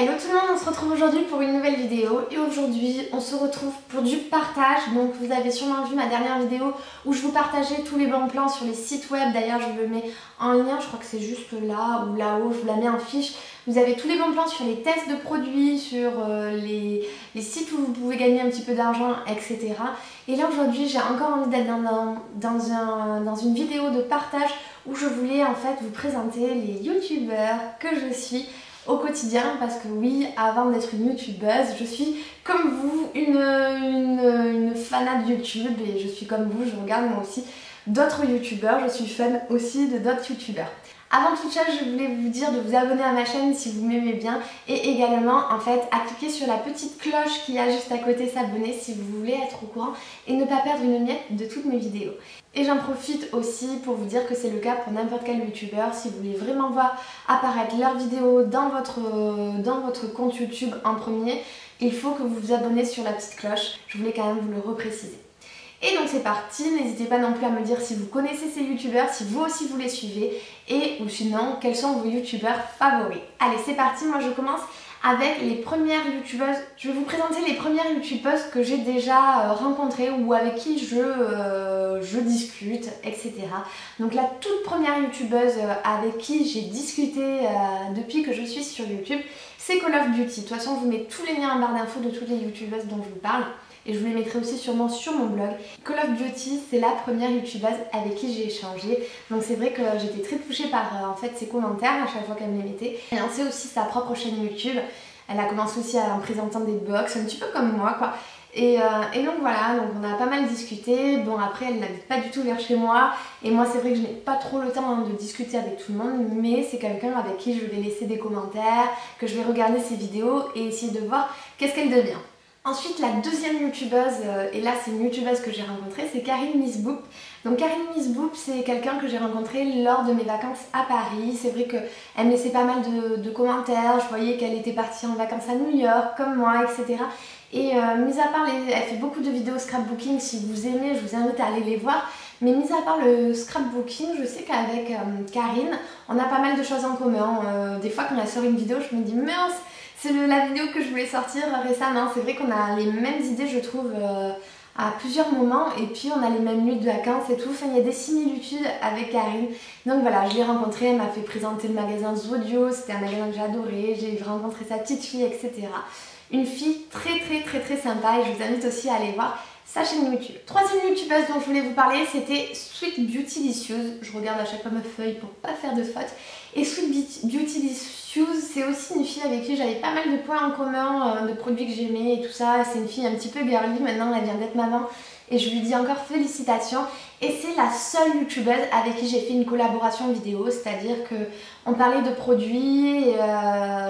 Hello tout le monde, on se retrouve aujourd'hui pour une nouvelle vidéo et aujourd'hui on se retrouve pour du partage. Donc vous avez sûrement vu ma dernière vidéo où je vous partageais tous les bons plans sur les sites web. D'ailleurs je vous le mets en lien, je crois que c'est juste là ou là-haut, je vous la mets en fiche. Vous avez tous les bons plans sur les tests de produits, sur les sites où vous pouvez gagner un petit peu d'argent, etc. Et là aujourd'hui j'ai encore envie d'être dans une vidéo de partage où je voulais en fait vous présenter les youtubeurs que je suis au quotidien, parce que oui, avant d'être une youtubeuse, je suis comme vous une fanat de YouTube et je suis comme vous, je regarde moi aussi d'autres youtubeurs, je suis fan aussi de d'autres youtubeurs. Avant toute chose, je voulais vous dire de vous abonner à ma chaîne si vous m'aimez bien et également en fait à cliquer sur la petite cloche qui a juste à côté, s'abonner si vous voulez être au courant et ne pas perdre une miette de toutes mes vidéos. Et j'en profite aussi pour vous dire que c'est le cas pour n'importe quel youtubeur. Si vous voulez vraiment voir apparaître leurs vidéos dans votre compte YouTube en premier, il faut que vous vous abonnez sur la petite cloche. Je voulais quand même vous le repréciser. Et donc c'est parti, n'hésitez pas non plus à me dire si vous connaissez ces youtubeurs, si vous aussi vous les suivez et ou sinon quels sont vos youtubeurs favoris. Allez c'est parti, moi je commence avec les premières youtubeuses. Je vais vous présenter les premières youtubeuses que j'ai déjà rencontrées ou avec qui je discute, etc. Donc la toute première youtubeuse avec qui j'ai discuté depuis que je suis sur YouTube, c'est Call of Duty. De toute façon je vous mets tous les liens en barre d'infos de toutes les youtubeuses dont je vous parle. Et je vous les mettrai aussi sûrement sur mon blog. Call of Duty, c'est la première youtubeuse avec qui j'ai échangé. Donc c'est vrai que j'étais très touchée par en fait ses commentaires à chaque fois qu'elle me les mettait. Elle a lancé aussi sa propre chaîne YouTube. Elle a commencé aussi en présentant des box, un petit peu comme moi quoi. Et donc voilà, donc on a pas mal discuté. Bon après elle n'habite pas du tout vers chez moi. Et moi c'est vrai que je n'ai pas trop le temps de discuter avec tout le monde. Mais c'est quelqu'un avec qui je vais laisser des commentaires, que je vais regarder ses vidéos et essayer de voir qu'est-ce qu'elle devient. Ensuite, la deuxième youtubeuse, et là c'est une youtubeuse que j'ai rencontrée, c'est Karine Miss Boop. Donc Karine Miss Boop, c'est quelqu'un que j'ai rencontré lors de mes vacances à Paris. C'est vrai qu'elle me laissait pas mal de commentaires, je voyais qu'elle était partie en vacances à New York, comme moi, etc. Et mis à part, elle fait beaucoup de vidéos scrapbooking, si vous aimez, je vous invite à aller les voir. Mais mis à part le scrapbooking, je sais qu'avec Karine, on a pas mal de choses en commun. Des fois quand elle sort une vidéo, je me dis mince, c'est la vidéo que je voulais sortir récemment. C'est vrai qu'on a les mêmes idées, je trouve, à plusieurs moments. Et puis on a les mêmes nuits de vacances et tout. Enfin, il y a des similitudes avec Karine. Donc voilà, je l'ai rencontrée, elle m'a fait présenter le magasin Zodio. C'était un magasin que j'ai adoré. J'ai rencontré sa petite fille, etc. Une fille très sympa et je vous invite aussi à aller voir sa chaîne YouTube. Troisième youtubeuse dont je voulais vous parler, c'était Sweet Beautylicious. Je regarde à chaque fois ma feuille pour pas faire de fautes. Et Sweet Beautylicious, c'est aussi une fille avec qui j'avais pas mal de points en commun, de produits que j'aimais et tout ça. C'est une fille un petit peu girly, maintenant elle vient d'être maman. Et je lui dis encore félicitations. Et c'est la seule youtubeuse avec qui j'ai fait une collaboration vidéo, c'est-à-dire qu'on parlait de produits, et,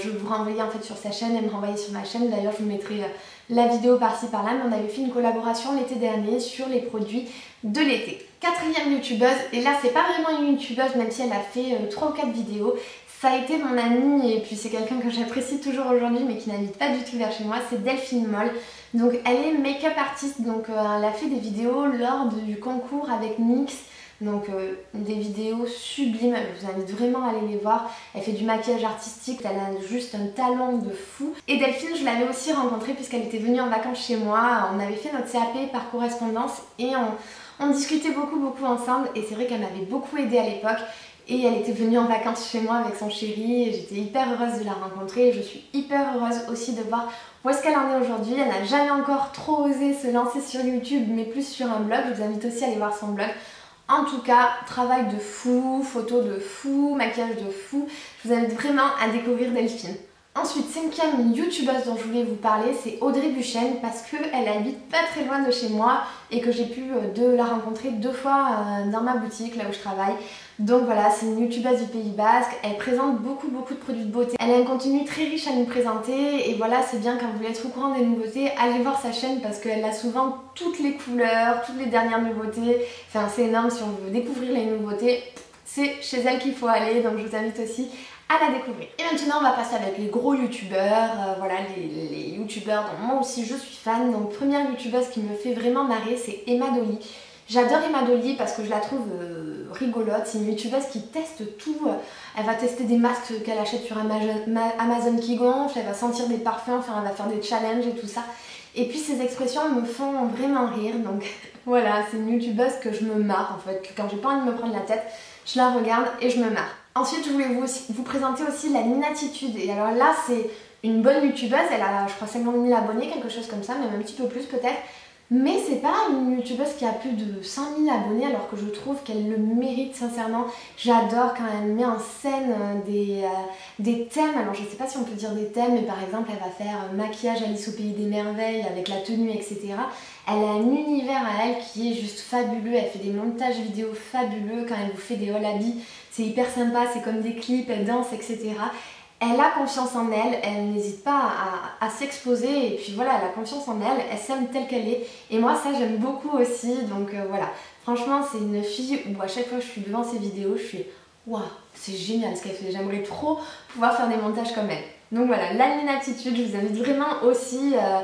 je vous renvoyais en fait sur sa chaîne, elle me renvoyait sur ma chaîne, d'ailleurs je vous mettrai la vidéo par-ci par-là, mais on avait fait une collaboration l'été dernier sur les produits de l'été. Quatrième youtubeuse, et là c'est pas vraiment une youtubeuse même si elle a fait 3 ou 4 vidéos, ça a été mon amie et puis c'est quelqu'un que j'apprécie toujours aujourd'hui mais qui n'habite pas du tout vers chez moi, c'est Delphine Moll. Donc elle est make-up artiste, donc elle a fait des vidéos lors du concours avec NYX. Donc des vidéos sublimes, je vous invite vraiment à aller les voir. Elle fait du maquillage artistique, elle a juste un talent de fou. Et Delphine, je l'avais aussi rencontrée puisqu'elle était venue en vacances chez moi. On avait fait notre CAP par correspondance et on discutait beaucoup ensemble. Et c'est vrai qu'elle m'avait beaucoup aidée à l'époque. Et elle était venue en vacances chez moi avec son chéri et j'étais hyper heureuse de la rencontrer et je suis hyper heureuse aussi de voir où est-ce qu'elle en est aujourd'hui. Elle n'a jamais encore trop osé se lancer sur YouTube mais plus sur un blog. Je vous invite aussi à aller voir son blog. En tout cas, travail de fou, photos de fou, maquillage de fou. Je vous invite vraiment à découvrir Delphine. Ensuite, cinquième youtubeuse dont je voulais vous parler, c'est Audrey Buchen parce qu'elle habite pas très loin de chez moi et que j'ai pu la rencontrer 2 fois dans ma boutique, là où je travaille. Donc voilà, c'est une youtubeuse du Pays Basque, elle présente beaucoup de produits de beauté. Elle a un contenu très riche à nous présenter et voilà, c'est bien quand vous voulez être au courant des nouveautés, allez voir sa chaîne parce qu'elle a souvent toutes les couleurs, toutes les dernières nouveautés. Enfin, c'est énorme, si on veut découvrir les nouveautés, c'est chez elle qu'il faut aller, donc je vous invite aussi à la découvrir. Et maintenant on va passer avec les gros youtubeurs, voilà les youtubeurs dont moi aussi je suis fan. Donc première youtubeuse qui me fait vraiment marrer, c'est Emma Dolly. J'adore Emma Dolly parce que je la trouve rigolote. C'est une youtubeuse qui teste tout. Elle va tester des masques qu'elle achète sur Amazon qui gonflent, elle va sentir des parfums, enfin elle va faire des challenges et tout ça. Et puis ses expressions me font vraiment rire, donc voilà, c'est une youtubeuse que je me marre en fait. Quand j'ai pas envie de me prendre la tête, je la regarde et je me marre. Ensuite, je voulais vous présenter aussi la Ninatitude. Et alors là, c'est une bonne youtubeuse, elle a je crois 50 000 abonnés, quelque chose comme ça, même un petit peu plus peut-être. Mais c'est pas une youtubeuse qui a plus de 100 000 abonnés alors que je trouve qu'elle le mérite sincèrement. J'adore quand elle met en scène des thèmes, alors je sais pas si on peut dire des thèmes, mais par exemple elle va faire maquillage Alice au pays des merveilles avec la tenue, etc. Elle a un univers à elle qui est juste fabuleux, elle fait des montages vidéo fabuleux quand elle vous fait des haul habits, c'est hyper sympa, c'est comme des clips, elle danse, etc. Elle a confiance en elle, elle n'hésite pas à s'exposer et puis voilà, elle a confiance en elle, elle s'aime telle qu'elle est et moi ça j'aime beaucoup aussi donc voilà. Franchement c'est une fille où à chaque fois que je suis devant ses vidéos je suis waouh, c'est génial ce qu'elle fait, j'aimerais trop pouvoir faire des montages comme elle. Donc voilà, la Ninatitude, je vous invite vraiment aussi à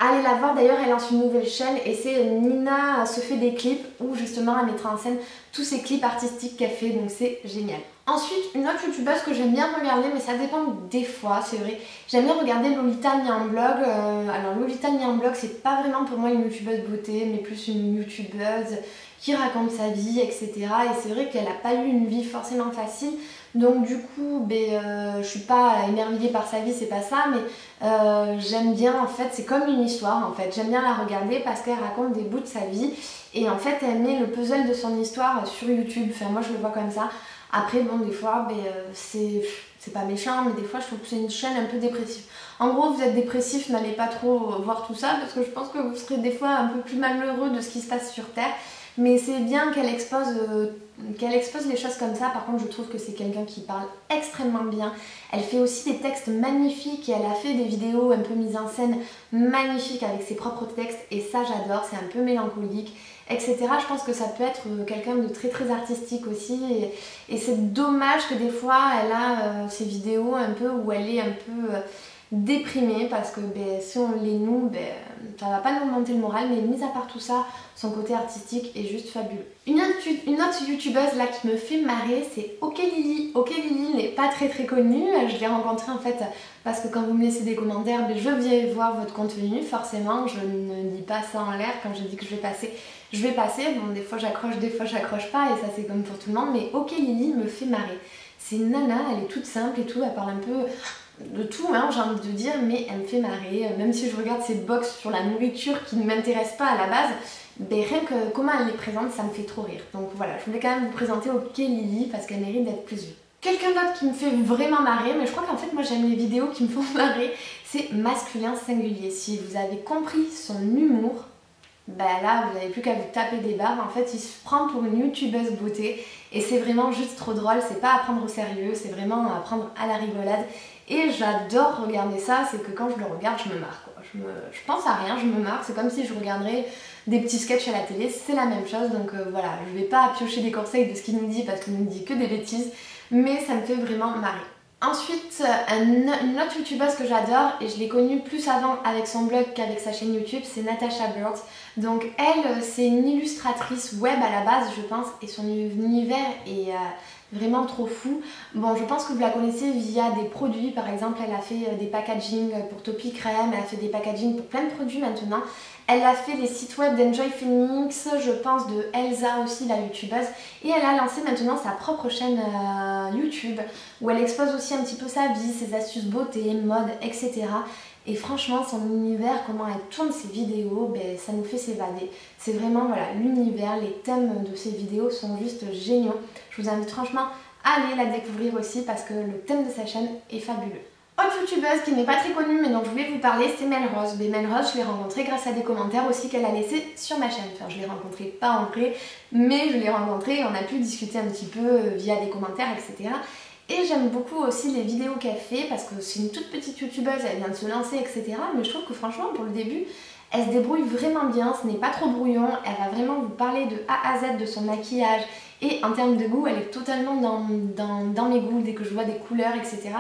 aller la voir. D'ailleurs, elle lance une nouvelle chaîne et c'est Nina se fait des clips où justement elle mettra en scène tous ces clips artistiques qu'elle fait, donc c'est génial. Ensuite, une autre youtubeuse que j'aime bien regarder, mais ça dépend des fois, c'est vrai. J'aime bien regarder Lolita Nyamblog. Alors Lolita Nyamblog, c'est pas vraiment pour moi une youtubeuse beauté, mais plus une youtubeuse qui raconte sa vie, etc. Et c'est vrai qu'elle n'a pas eu une vie forcément facile. Donc du coup, je suis pas émerveillée par sa vie, c'est pas ça, mais j'aime bien en fait, c'est comme une histoire en fait. J'aime bien la regarder parce qu'elle raconte des bouts de sa vie et en fait elle met le puzzle de son histoire sur YouTube. Enfin moi je le vois comme ça. Après bon des fois, c'est pas méchant, mais des fois je trouve que c'est une chaîne un peu dépressive. En gros vous êtes dépressif, n'allez pas trop voir tout ça parce que je pense que vous serez des fois un peu plus malheureux de ce qui se passe sur Terre. Mais c'est bien qu'elle expose les choses comme ça. Par contre, je trouve que c'est quelqu'un qui parle extrêmement bien. Elle fait aussi des textes magnifiques et elle a fait des vidéos un peu mises en scène magnifiques avec ses propres textes. Et ça, j'adore. C'est un peu mélancolique, etc. Je pense que ça peut être quelqu'un de très artistique aussi. Et c'est dommage que des fois, elle a ces vidéos un peu où elle est un peu déprimée parce que si on les noue, ça va pas nous remonter le moral, mais mis à part tout ça, son côté artistique est juste fabuleux. Une autre youtubeuse là qui me fait marrer, c'est Okélily. Okélily n'est pas très connue, je l'ai rencontrée en fait parce que quand vous me laissez des commentaires, je viens voir votre contenu, forcément, je ne dis pas ça en l'air, quand je dis que je vais passer, je vais passer. Bon, des fois j'accroche, des fois j'accroche pas, et ça c'est comme pour tout le monde, mais Okélily me fait marrer. C'est une nana, elle est toute simple et tout, elle parle un peu de tout, hein, j'ai envie de dire, mais elle me fait marrer. Même si je regarde ses box sur la nourriture qui ne m'intéresse pas à la base, rien que comment elle les présente, ça me fait trop rire. Donc voilà, je voulais quand même vous présenter Okélily parce qu'elle mérite d'être plus vue. Quelqu'un d'autre qui me fait vraiment marrer, mais je crois qu'en fait moi j'aime les vidéos qui me font marrer, c'est Masculin Singulier. Si vous avez compris son humour, là vous n'avez plus qu'à vous taper des barres. En fait il se prend pour une youtubeuse beauté et c'est vraiment juste trop drôle, c'est pas à prendre au sérieux, c'est vraiment à prendre à la rigolade. Et j'adore regarder ça, c'est que quand je le regarde, je me marre quoi. Je pense à rien, je me marre, c'est comme si je regarderais des petits sketchs à la télé, c'est la même chose. Donc voilà, je vais pas piocher des conseils de ce qu'il nous dit parce qu'il nous dit que des bêtises, mais ça me fait vraiment marrer. Ensuite, une autre youtubeuse que j'adore, et je l'ai connue plus avant avec son blog qu'avec sa chaîne YouTube, c'est Natasha Bird. Donc elle, c'est une illustratrice web à la base, je pense, et son univers est vraiment trop fou. Bon, je pense que vous la connaissez via des produits, par exemple elle a fait des packaging pour Topi Crème, elle a fait des packaging pour plein de produits maintenant. Elle a fait les sites web d'Enjoy Phoenix, je pense de Elsa aussi, la youtubeuse, et elle a lancé maintenant sa propre chaîne YouTube où elle expose aussi un petit peu sa vie, ses astuces beauté, mode, etc. Et franchement, son univers, comment elle tourne ses vidéos, ça nous fait s'évader. C'est vraiment, voilà, l'univers, les thèmes de ses vidéos sont juste géniaux. Je vous invite franchement à aller la découvrir aussi parce que le thème de sa chaîne est fabuleux. Autre youtubeuse qui n'est pas très connue mais dont je voulais vous parler, c'est Melrose. Melrose, je l'ai rencontrée grâce à des commentaires aussi qu'elle a laissés sur ma chaîne. Enfin, je l'ai rencontrée pas en vrai, mais je l'ai rencontrée et on a pu discuter un petit peu via des commentaires, etc. Et j'aime beaucoup aussi les vidéos qu'elle fait parce que c'est une toute petite youtubeuse, elle vient de se lancer, etc. Mais je trouve que franchement, pour le début, elle se débrouille vraiment bien, ce n'est pas trop brouillon, elle va vraiment vous parler de A à Z de son maquillage et en termes de goût, elle est totalement dans mes goûts, dès que je vois des couleurs, etc.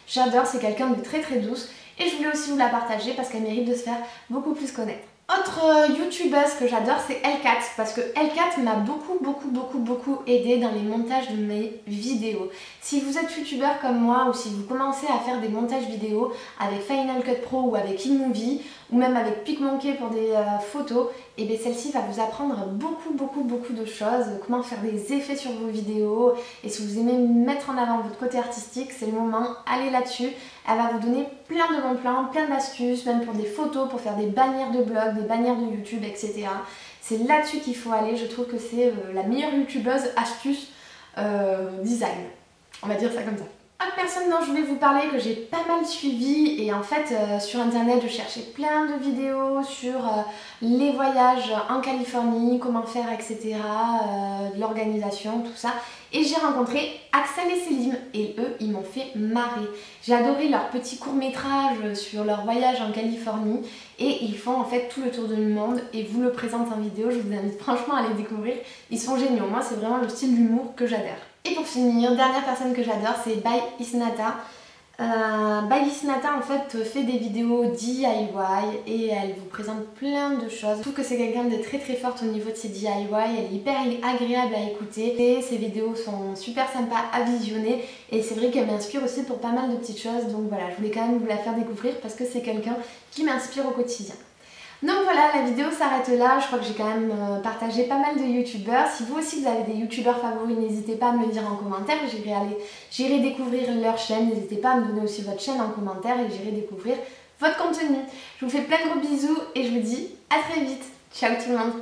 J'adore, c'est quelqu'un de très douce et je voulais aussi vous la partager parce qu'elle mérite de se faire beaucoup plus connaître. Autre youtubeuse que j'adore, c'est L4 parce que L4 m'a beaucoup aidé dans les montages de mes vidéos. Si vous êtes youtubeur comme moi ou si vous commencez à faire des montages vidéo avec Final Cut Pro ou avec InMovie ou même avec PicMonkey pour des photos, et bien celle-ci va vous apprendre beaucoup de choses, comment faire des effets sur vos vidéos, et si vous aimez mettre en avant votre côté artistique, c'est le moment, allez là-dessus. Elle va vous donner plein de bons plans, plein d'astuces, même pour des photos, pour faire des bannières de blog, des bannières de YouTube, etc. C'est là-dessus qu'il faut aller, je trouve que c'est la meilleure youtubeuse astuce design. On va dire ça comme ça. Autre personne dont je voulais vous parler que j'ai pas mal suivi, et en fait sur internet je cherchais plein de vidéos sur les voyages en Californie, comment faire, etc. L'organisation, tout ça. Et j'ai rencontré Axel et Selim et eux ils m'ont fait marrer. J'ai adoré leur petit court-métrage sur leur voyage en Californie et ils font en fait tout le tour du monde et vous le présentent en vidéo. Je vous invite franchement à les découvrir, ils sont géniaux. Moi c'est vraiment le style d'humour que j'adore. Et pour finir, dernière personne que j'adore, c'est By Isnata. By Isnata en fait fait des vidéos DIY et elle vous présente plein de choses. Je trouve que c'est quelqu'un de très forte au niveau de ses DIY, elle est hyper agréable à écouter et ses vidéos sont super sympas à visionner et c'est vrai qu'elle m'inspire aussi pour pas mal de petites choses, donc voilà, je voulais quand même vous la faire découvrir parce que c'est quelqu'un qui m'inspire au quotidien. Donc voilà, la vidéo s'arrête là, je crois que j'ai quand même partagé pas mal de youtubeurs. Si vous aussi vous avez des youtubeurs favoris, n'hésitez pas à me le dire en commentaire, j'irai découvrir leur chaîne, n'hésitez pas à me donner aussi votre chaîne en commentaire et j'irai découvrir votre contenu. Je vous fais plein de gros bisous et je vous dis à très vite. Ciao tout le monde.